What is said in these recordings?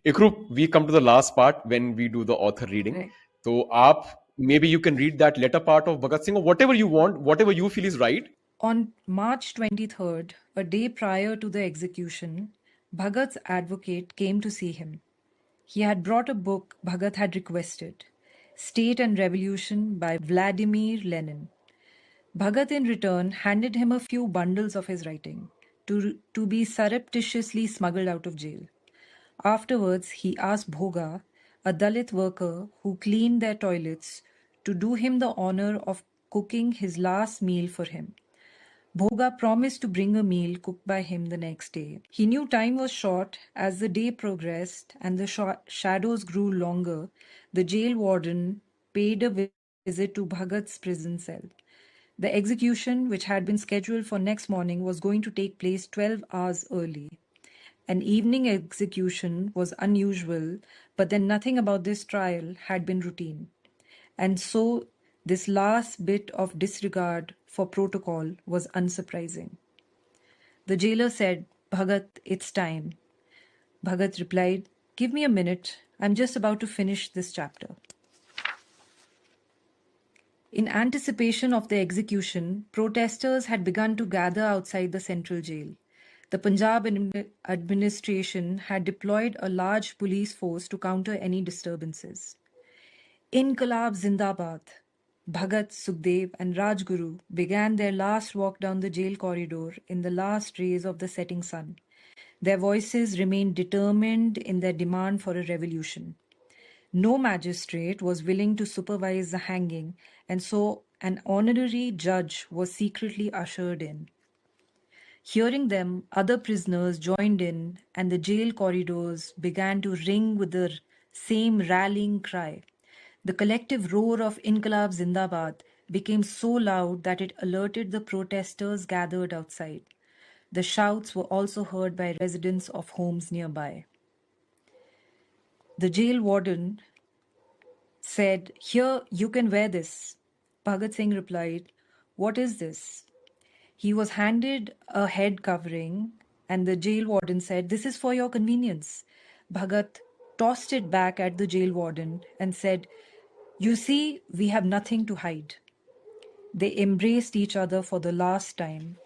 Ikru, we come to the last part when we do the author reading. Right. So, maybe you can read that letter part of Bhagat Singh or whatever you want, whatever you feel is right. On March 23rd, a day prior to the execution, Bhagat's advocate came to see him. He had brought a book Bhagat had requested, State and Revolution by Vladimir Lenin. Bhagat in return handed him a few bundles of his writing to be surreptitiously smuggled out of jail. Afterwards, he asked Bhoga, a Dalit worker who cleaned their toilets, to do him the honor of cooking his last meal for him. Bhoga promised to bring a meal cooked by him the next day. He knew time was short. As the day progressed and the shadows grew longer, the jail warden paid a visit to Bhagat's prison cell. The execution, which had been scheduled for next morning, was going to take place 12 hours early. An evening execution was unusual, but then nothing about this trial had been routine. And so this last bit of disregard for protocol was unsurprising. The jailer said, "Bhagat, it's time." Bhagat replied, "Give me a minute. I'm just about to finish this chapter." In anticipation of the execution, protesters had begun to gather outside the central jail. The Punjab administration had deployed a large police force to counter any disturbances. Inquilab Zindabad. Bhagat, Sukhdev, and Rajguru began their last walk down the jail corridor in the last rays of the setting sun. Their voices remained determined in their demand for a revolution. No magistrate was willing to supervise the hanging, and so an honorary judge was secretly ushered in. Hearing them, other prisoners joined in, and the jail corridors began to ring with the same rallying cry. The collective roar of Inquilab Zindabad became so loud that it alerted the protesters gathered outside. The shouts were also heard by residents of homes nearby. The jail warden said, "Here, you can wear this." Bhagat Singh replied, "What is this?" He was handed a head covering, and the jail warden said, "This is for your convenience." Bhagat tossed it back at the jail warden and said, "You see, we have nothing to hide." They embraced each other for the last time.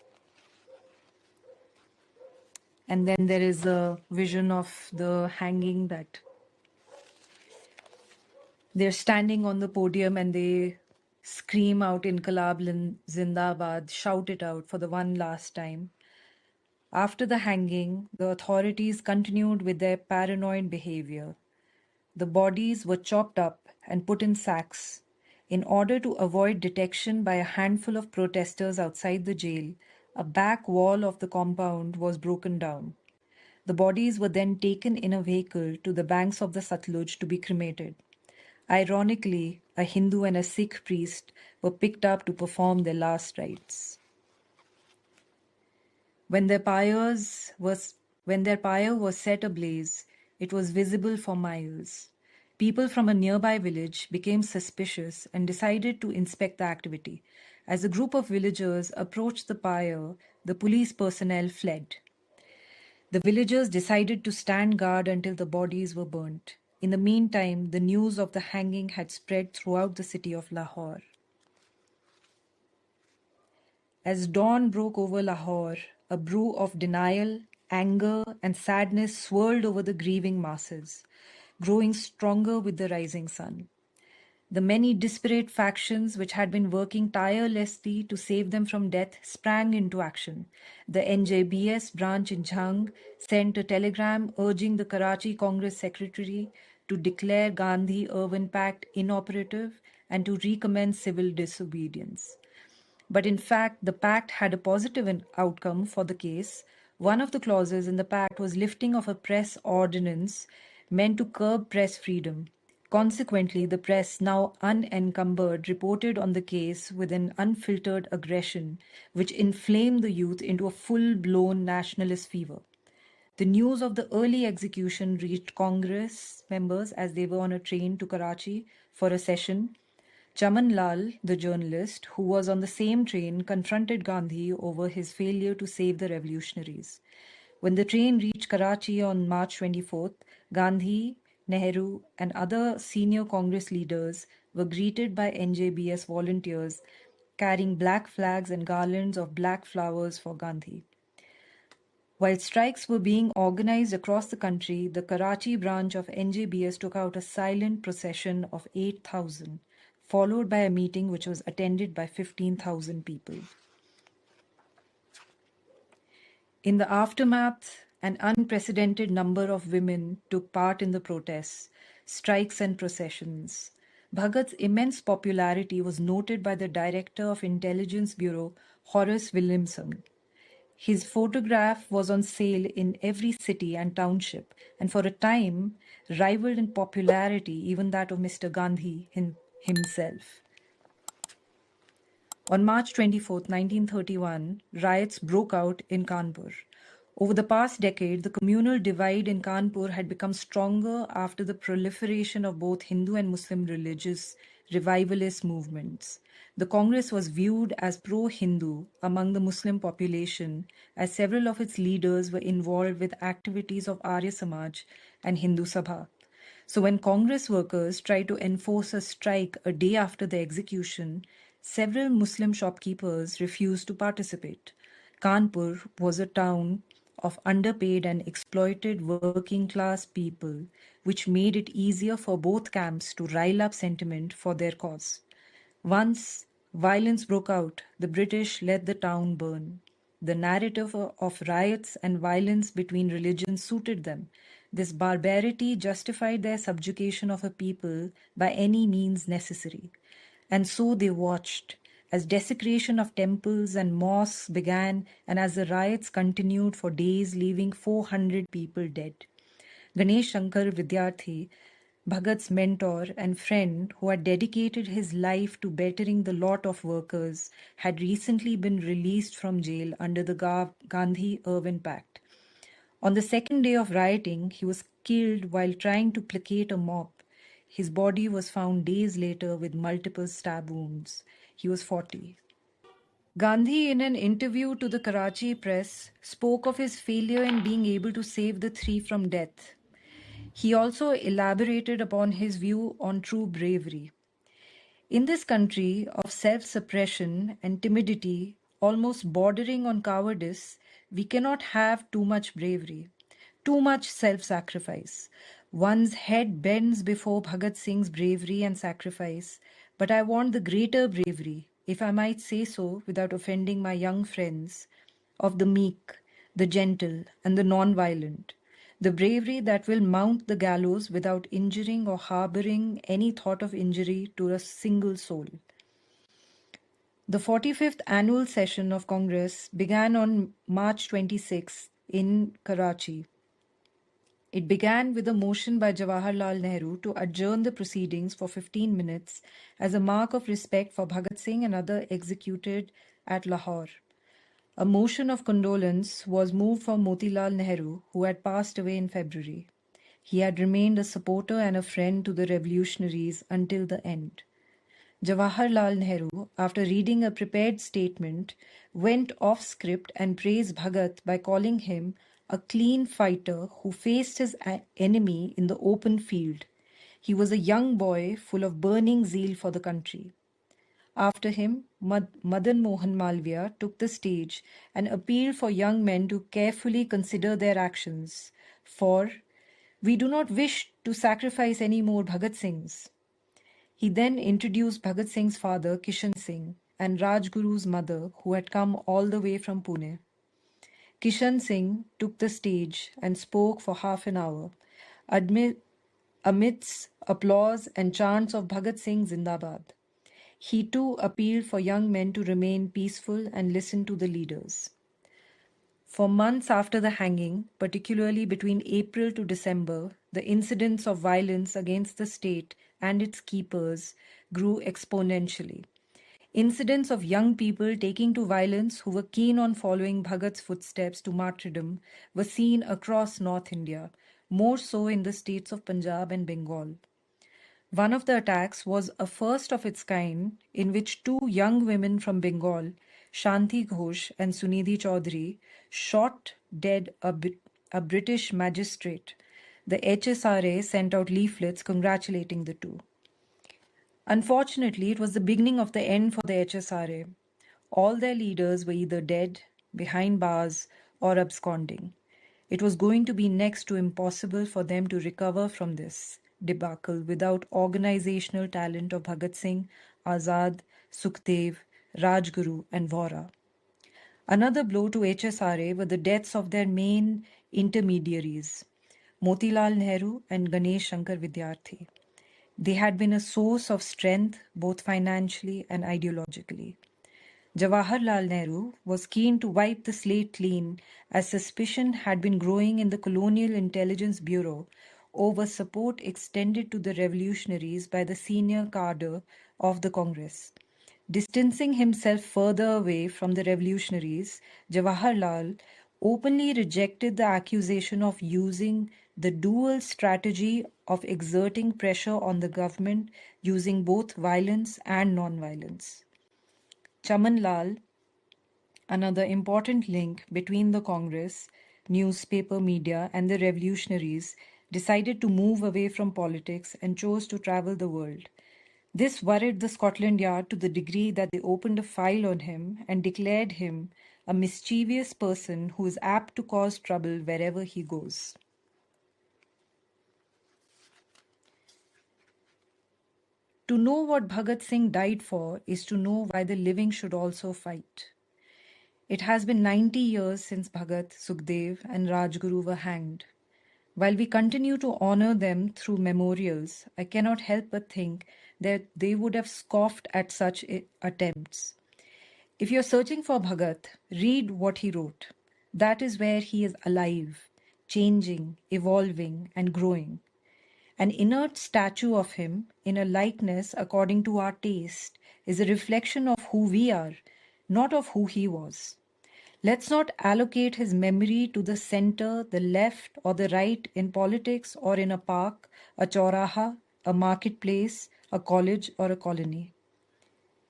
And then there is a vision of the hanging that they're standing on the podium and they scream out Inquilab Zindabad, shout it out for the one last time. After the hanging, the authorities continued with their paranoid behavior. The bodies were chopped up and put in sacks. In order to avoid detection by a handful of protesters outside the jail, a back wall of the compound was broken down. The bodies were then taken in a vehicle to the banks of the Satluj to be cremated. Ironically, a Hindu and a Sikh priest were picked up to perform their last rites. When their pyre was set ablaze, it was visible for miles. People from a nearby village became suspicious and decided to inspect the activity. As a group of villagers approached the pyre, the police personnel fled. The villagers decided to stand guard until the bodies were burnt. In the meantime, the news of the hanging had spread throughout the city of Lahore. As dawn broke over Lahore, a brew of denial, anger, and sadness swirled over the grieving masses, growing stronger with the rising sun. The many disparate factions which had been working tirelessly to save them from death sprang into action. The NJBS branch in Jhang sent a telegram urging the Karachi Congress Secretary to declare Gandhi Urban Pact inoperative and to recommence civil disobedience. But in fact, the pact had a positive outcome for the case. One of the clauses in the pact was lifting of a press ordinance meant to curb press freedom. Consequently, the press, now unencumbered, reported on the case with an unfiltered aggression which inflamed the youth into a full-blown nationalist fever. The news of the early execution reached Congress members as they were on a train to Karachi for a session. Chaman Lal, the journalist, who was on the same train, confronted Gandhi over his failure to save the revolutionaries. When the train reached Karachi on March 24th, Gandhi, Nehru, and other senior Congress leaders were greeted by NJBS volunteers carrying black flags and garlands of black flowers for Gandhi. While strikes were being organized across the country, the Karachi branch of NJBS took out a silent procession of 8,000, followed by a meeting which was attended by 15,000 people. In the aftermath, an unprecedented number of women took part in the protests, strikes, and processions. Bhagat's immense popularity was noted by the Director of Intelligence Bureau, Horace Williamson. His photograph was on sale in every city and township, and for a time rivaled in popularity even that of Mr. Gandhi himself. On March 24, 1931, riots broke out in Kanpur. Over the past decade, the communal divide in Kanpur had become stronger after the proliferation of both Hindu and Muslim religious revivalist movements. The Congress was viewed as pro-Hindu among the Muslim population, as several of its leaders were involved with activities of Arya Samaj and Hindu Sabha. So when Congress workers tried to enforce a strike a day after the execution, several Muslim shopkeepers refused to participate. Kanpur was a town of underpaid and exploited working class people, which made it easier for both camps to rile up sentiment for their cause. Once violence broke out, the British let the town burn. The narrative of riots and violence between religions suited them. This barbarity justified their subjugation of a people by any means necessary. And so they watched as desecration of temples and mosques began and as the riots continued for days, leaving 400 people dead. Ganesh Shankar Vidyarthi, Bhagat's mentor and friend who had dedicated his life to bettering the lot of workers, had recently been released from jail under the Gandhi-Irwin Pact. On the second day of rioting, he was killed while trying to placate a mob. His body was found days later with multiple stab wounds. He was 40. Gandhi, in an interview to the Karachi press, spoke of his failure in being able to save the three from death. He also elaborated upon his view on true bravery. In this country of self suppression and timidity, almost bordering on cowardice, we cannot have too much bravery, too much self sacrifice. One's head bends before Bhagat Singh's bravery and sacrifice, but I want the greater bravery, if I might say so without offending my young friends, of the meek, the gentle, and the non violent. The bravery that will mount the gallows without injuring or harboring any thought of injury to a single soul. The 45th annual session of Congress began on March 26 in Karachi. It began with a motion by Jawaharlal Nehru to adjourn the proceedings for 15 minutes as a mark of respect for Bhagat Singh and others executed at Lahore. A motion of condolence was moved for Motilal Nehru, who had passed away in February. He had remained a supporter and a friend to the revolutionaries until the end. Jawaharlal Nehru, after reading a prepared statement, went off script and praised Bhagat by calling him a clean fighter who faced his enemy in the open field. He was a young boy full of burning zeal for the country. After him, Madan Mohan Malviya took the stage and appealed for young men to carefully consider their actions, for we do not wish to sacrifice any more Bhagat Singhs. He then introduced Bhagat Singh's father, Kishan Singh, and Rajguru's mother, who had come all the way from Pune. Kishan Singh took the stage and spoke for half an hour, amidst applause and chants of Bhagat Singh Zindabad. He too appealed for young men to remain peaceful and listen to the leaders. For months after the hanging, particularly between April to December, the incidents of violence against the state and its keepers grew exponentially. Incidents of young people taking to violence who were keen on following Bhagat's footsteps to martyrdom were seen across North India, more so in the states of Punjab and Bengal. One of the attacks was a first of its kind in which two young women from Bengal, Shanti Ghosh and Sunidhi Chaudhary, shot dead a British magistrate. The HSRA sent out leaflets congratulating the two. Unfortunately, it was the beginning of the end for the HSRA. All their leaders were either dead, behind bars, or absconding. It was going to be next to impossible for them to recover from this debacle without organizational talent of Bhagat Singh, Azad, Sukhdev, Rajguru, and Vora. Another blow to HSRA were the deaths of their main intermediaries, Motilal Nehru and Ganesh Shankar Vidyarthi. They had been a source of strength both financially and ideologically. Jawaharlal Nehru was keen to wipe the slate clean as suspicion had been growing in the Colonial Intelligence Bureau over support extended to the revolutionaries by the senior cadre of the Congress. Distancing himself further away from the revolutionaries, Jawaharlal openly rejected the accusation of using the dual strategy of exerting pressure on the government using both violence and non-violence. Chaman Lal, another important link between the Congress, newspaper media, and the revolutionaries, decided to move away from politics and chose to travel the world. This worried the Scotland Yard to the degree that they opened a file on him and declared him a mischievous person who is apt to cause trouble wherever he goes. To know what Bhagat Singh died for is to know why the living should also fight. It has been 90 years since Bhagat, Sukhdev, and Rajguru were hanged. While we continue to honor them through memorials, I cannot help but think that they would have scoffed at such attempts. If you're searching for Bhagat, read what he wrote. That is where he is alive, changing, evolving, and growing. An inert statue of him, in a likeness according to our taste, is a reflection of who we are, not of who he was. Let's not allocate his memory to the center, the left, or the right in politics or in a park, a chauraha, a marketplace, a college, or a colony.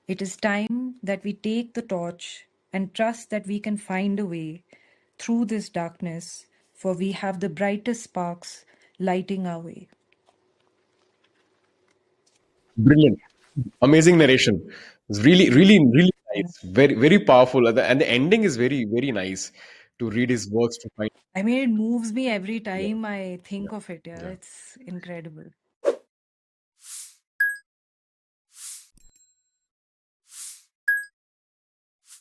It is time that we take the torch and trust that we can find a way through this darkness, for we have the brightest sparks lighting our way. Brilliant. Amazing narration. It's really, really, really nice. Very, very powerful. And the ending is very, very nice to read his works to find. I mean, it moves me every Yeah, time I think yeah, of it. Yeah, yeah. it's incredible.